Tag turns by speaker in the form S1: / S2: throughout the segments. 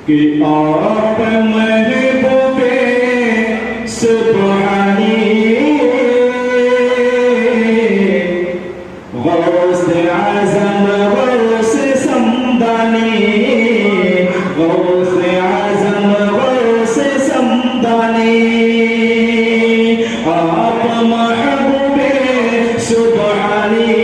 S1: कि आप महबूबे सुब्हानी गौसे आज़म गौसे समदानी गौसे आज़म गौसे समदानी आप महबूबे सुब्हानी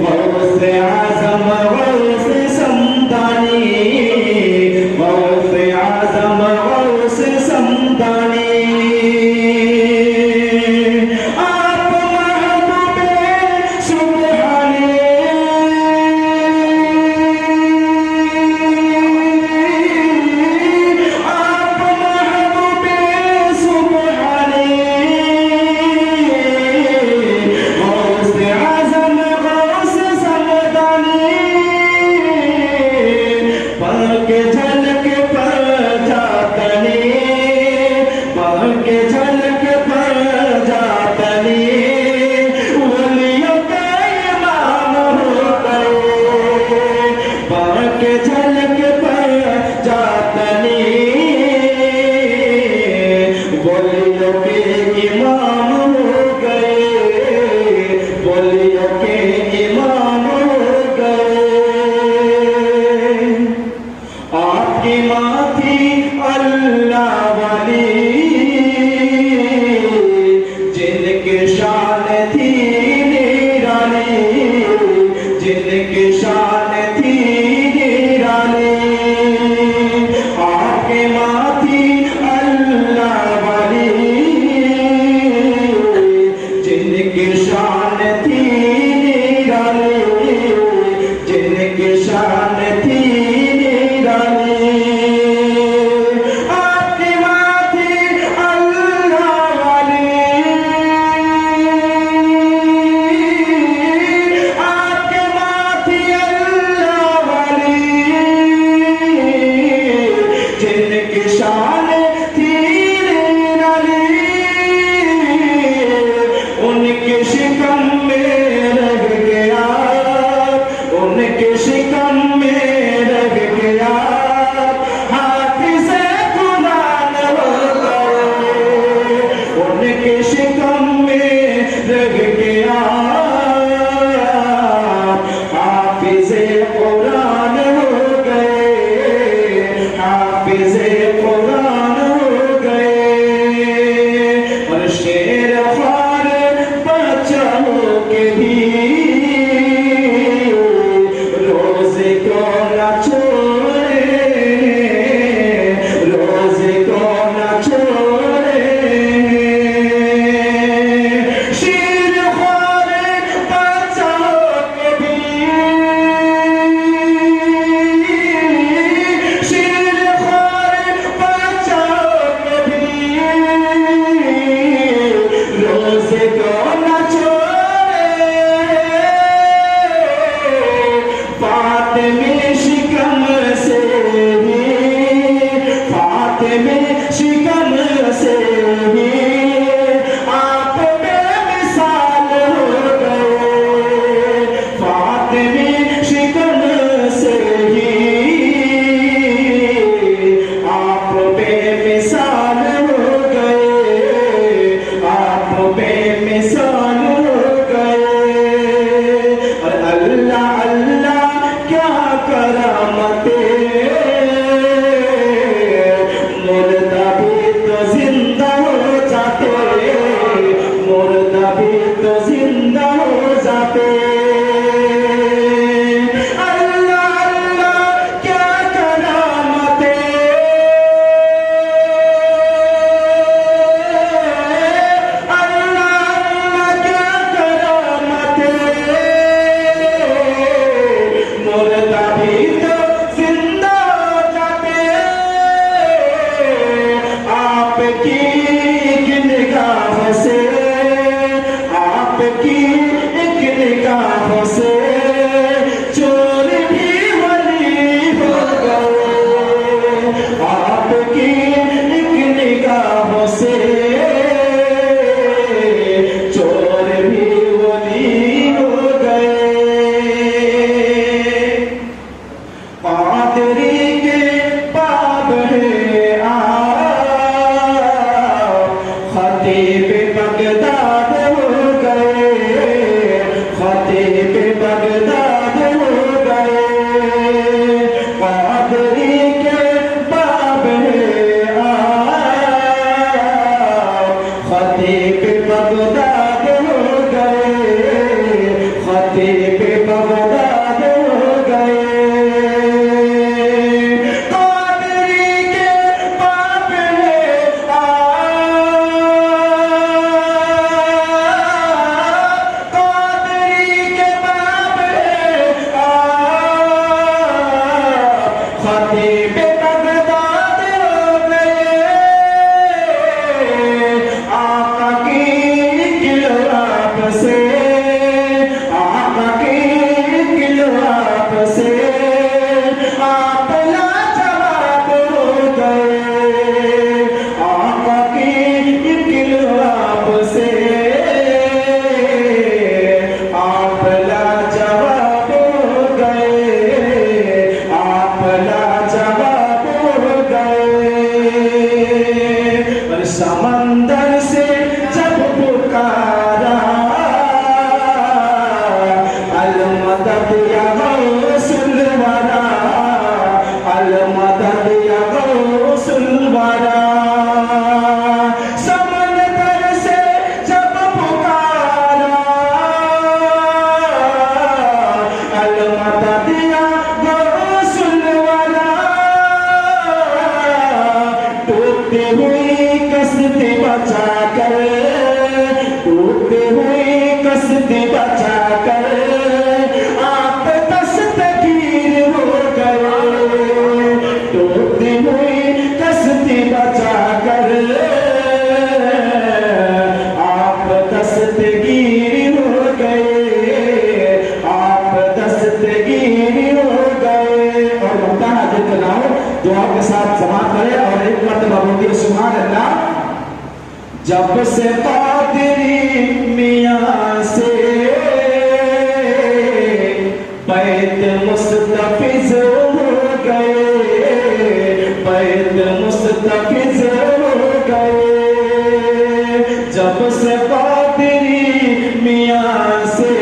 S1: गौसे आज़म गौसे समदानी गौसे आज़म गौसे समदानी चोर भी वली हो गए। बचा कर, टूटते हुए कस्ती बचा कर आप दस्तगीर हो गए। टूटते हुए कस्ती बचा कर आप दस्तगीर हो गए, आप दस्तगीर हो गए। और बता हाजिर कराओ, दुआ के साथ जमा करे और एक मरतबा बोलिए सुभान अल्लाह। जब से कादरी मियां से बैत मुस्तफिज हो गए, बैत मुस्तफिज हो गए। जब से कादरी मियां से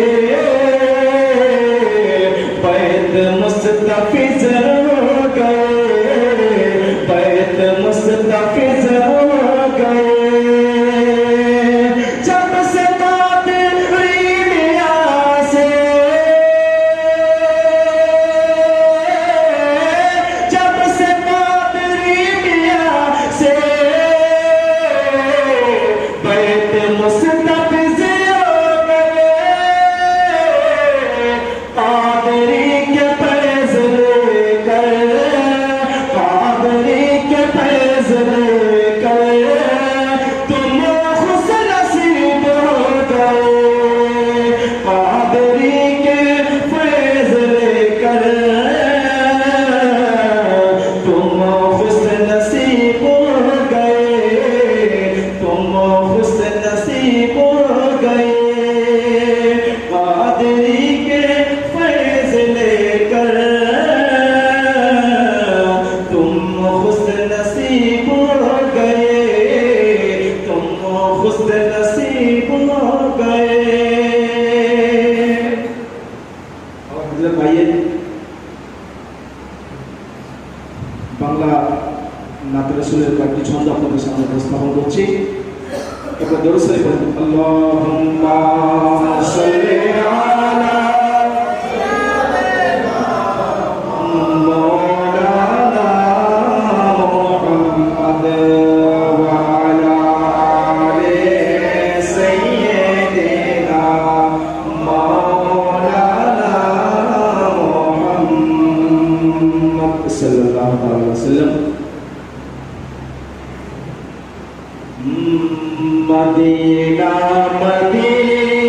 S1: बैत मुस्तफिज हो गए, बैत मुस्तफिज हो गए। जब से कादरी मियां से, जब से कादरी मियां से बैत मुस्तफिज हो गए। कादरी के फैज़ लेकर, कादरी के फैज़ लेकर तुम खुश नसीब हो गए। कादरी के फैज़ लेकर तुम खुश नसीब हो गए, तुम खुश नसीब हो गए। कादरी के फैज़ लेकर तुम खुश नसीब हो गए, तुम खुश नसीब हो गए। और हज़रत भाई বাংলা নাত রাসূলের কয়েকটি ছন্দ আপনাদের সামনে উপস্থাপন করছি। একবার দরুদ শরীফ পড়ুন। আল্লাহুম্মা সাল্লি আলা মাওলানা মুহাম্মাদ ওয়া আলা আলি সাইয়্যিদিনা মাওলানা মুহাম্মদ সাল্লাল্লাহু আলাইহি ওয়াসাল্লাম। Medina Medina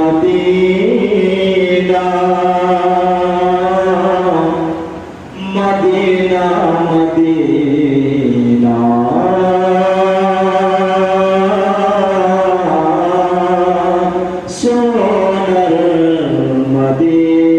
S1: Medina Medina Medina Medina सोनर मदीना।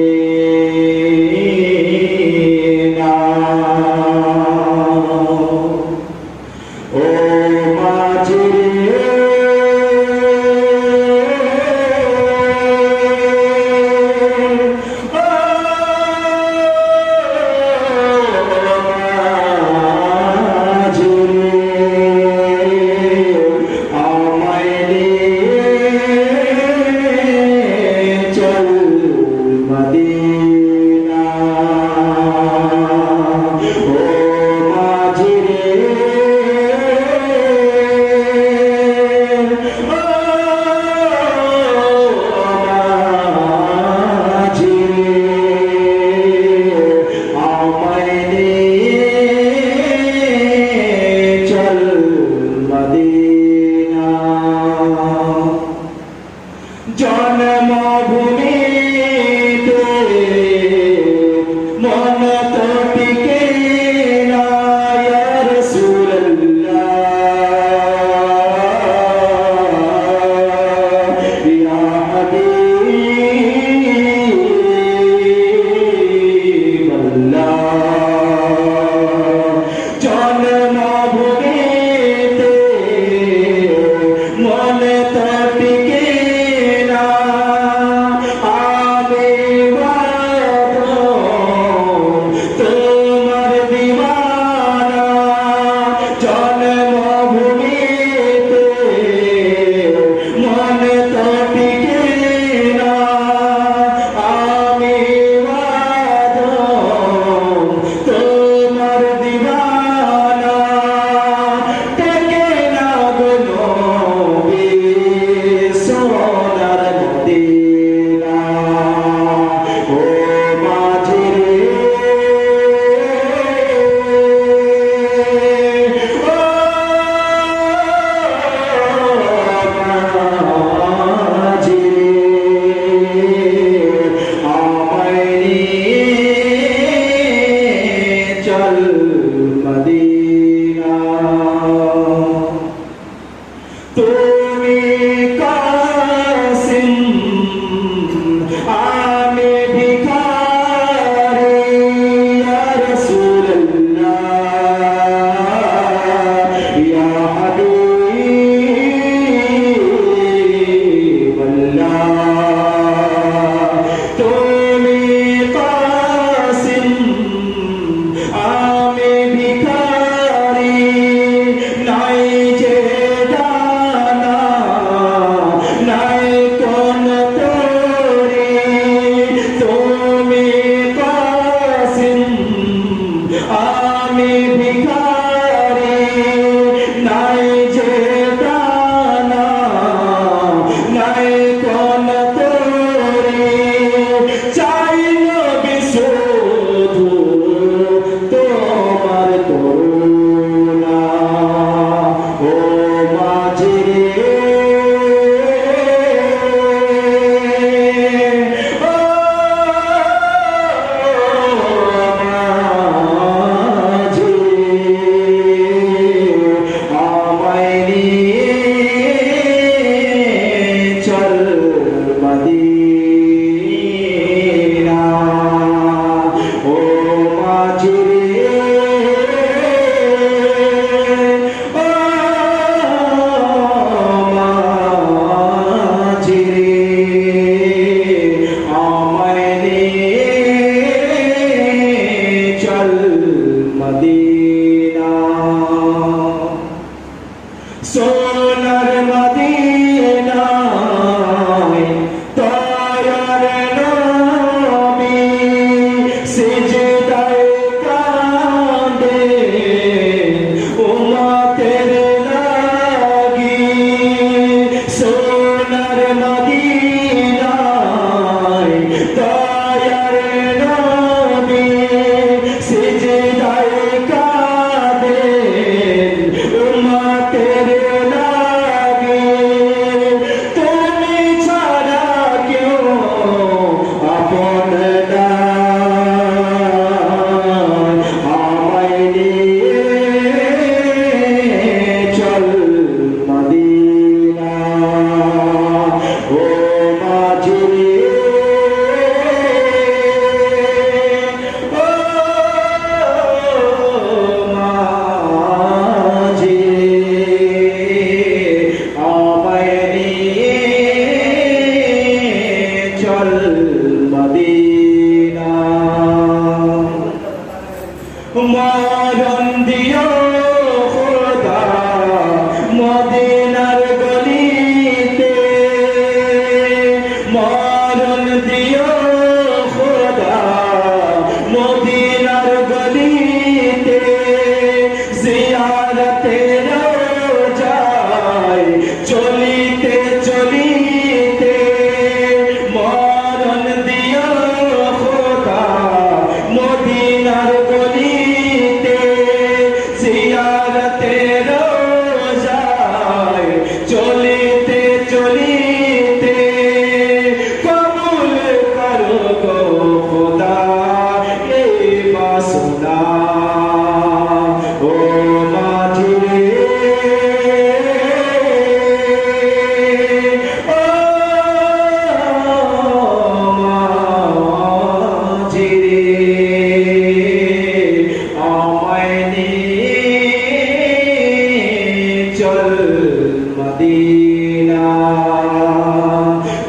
S1: चल मदीना ओ माझी मदीना सोनार मदीना तायार नबी सिजदाए कांदे उम्मतेर लागी सोनार मदीना तायार नबी सिजदाए मदीना मरण दियो खुदा मदीनार गलीते मरण दियो खुदा मदीनार गलीते जियारते रोजाय चलिते चलिते मरण दियो खुदा मदीनार गलीते जियारते रोजाय चलिते चलिते कबूल करो गो खुदा ये बासना ओ माझी चल मदीना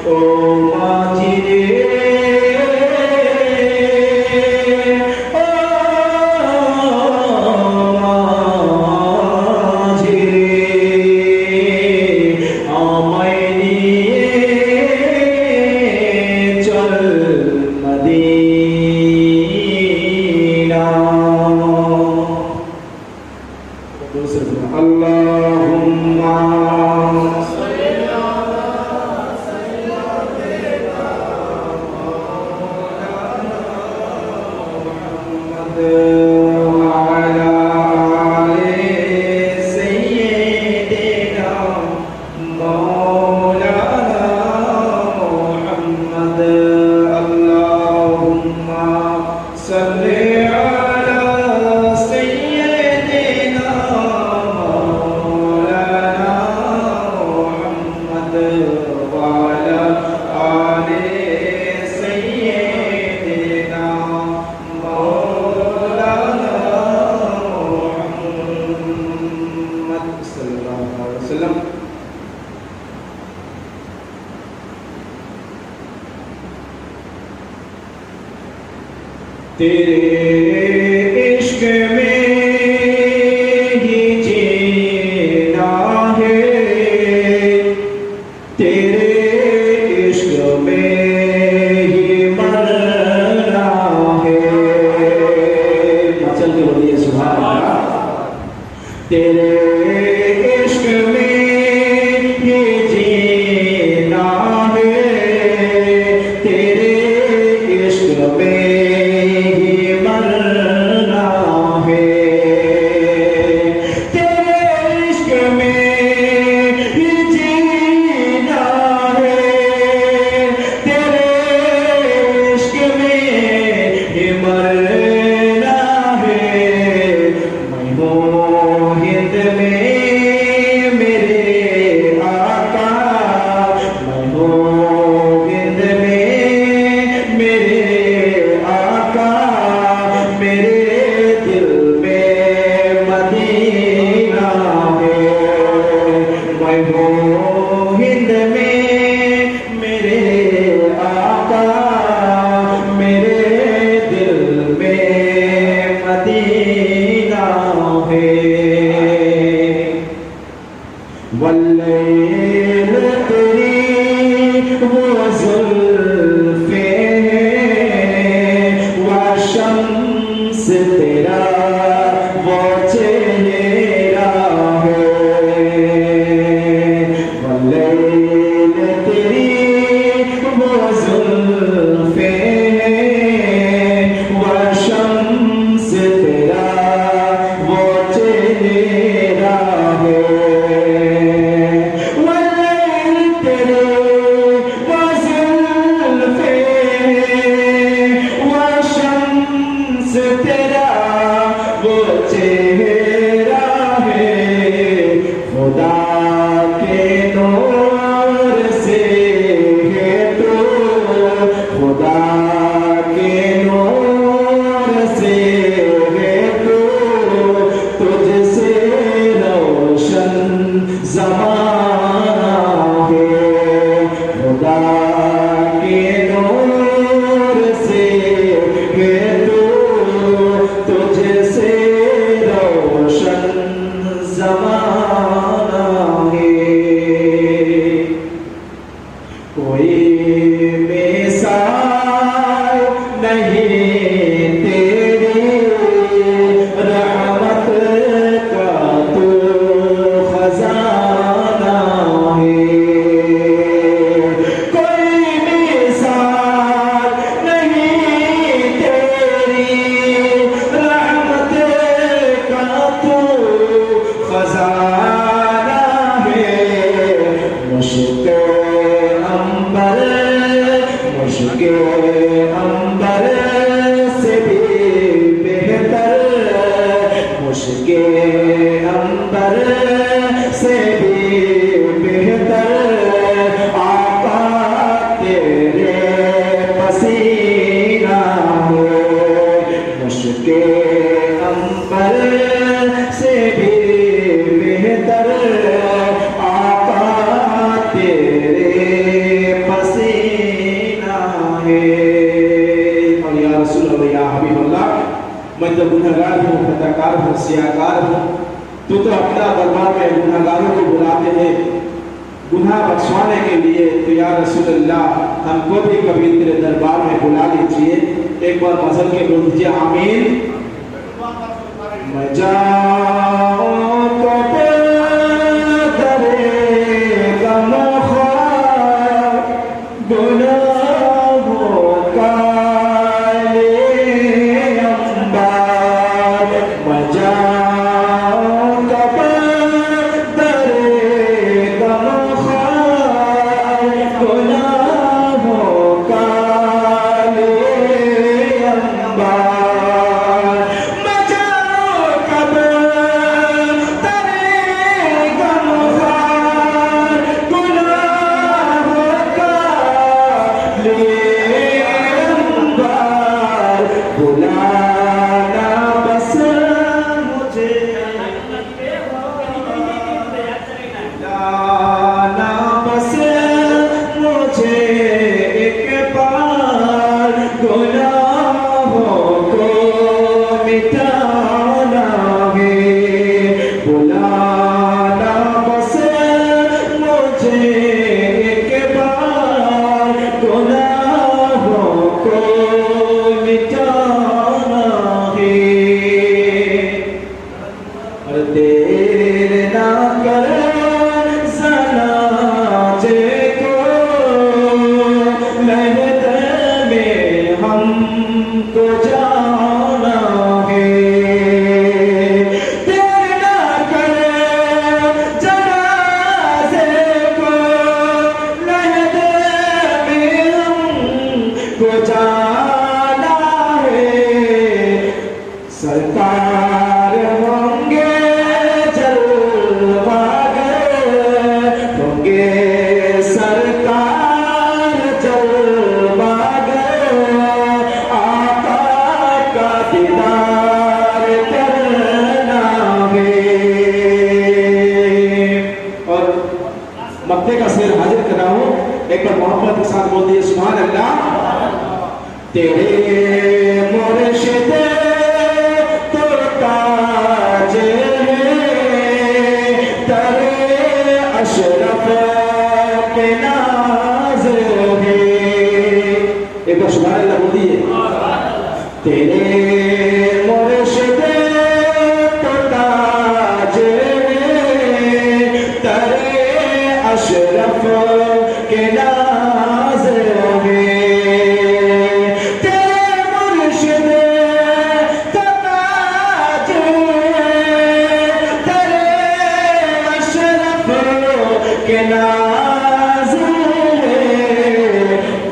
S1: ओ माझी रे ओ माझी रे আমায় নিয়ে চল মদীনা अल्लाहुम्मा सल्ली अला सय्यिदिना मुहम्मद व अला आलि सय्यिदिना मौलाना मुहम्मद अल्लाहुम्मा सल्ली अला सय्यिदिना तेरे इश्क में ही जीना है तेरे इश्क में ही मरना है चल के बोलिए सुभान अल्लाह तेरे इश्क में ही जीना है तेरे इश्क में तेरे कोई मिसाल नहीं तेरी रहमत का तू खजाना है। कोई मिसाल नहीं तेरी रहमत का तू खजाना है। मुश्किल अंबर से भी बेहतर, मुश्किल अंबर से भी बेहतर आका तेरे पसीना है। मुश्किल अंबर से भी बेहतर आका तेरे मैं तो गुनहगार हूँ, खताकार हूँ, सियाकार हूँ। तू तो अपना दरबार में गुनहगारों को बुलाते हैं गुनाह बख्शवाने के लिए। तो या रसूल अल्लाह हमको भी कभी तेरे दरबार में बुला लीजिए। एक बार मसल के बोल दीजिए आमीन। मैं जाऊं तो सरकार होंगे जलवागर, होंगे सरकार जलवागर, आका का दीदार करना है। और मक्ते का शेर हाजिर कर रहा हूँ, एक बार मोहब्बत के साथ बोल दिए सुभान अल्लाह। तेरे मुर्शिद अशरफ के नाज़ है। एक बार सुभान अल्लाह बोलिए। तेरे मुर्शिद तो ताज तेरे अशरफ के नाज़ है। तेरे मुर्शिद तो ताज तेरे अशरफ के नाज़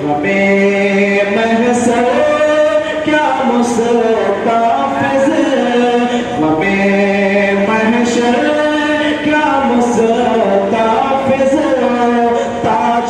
S1: हमें महसर क्या मुस्तफ़िज़, हमें महशर क्या मुस्तफ़िज़ ताज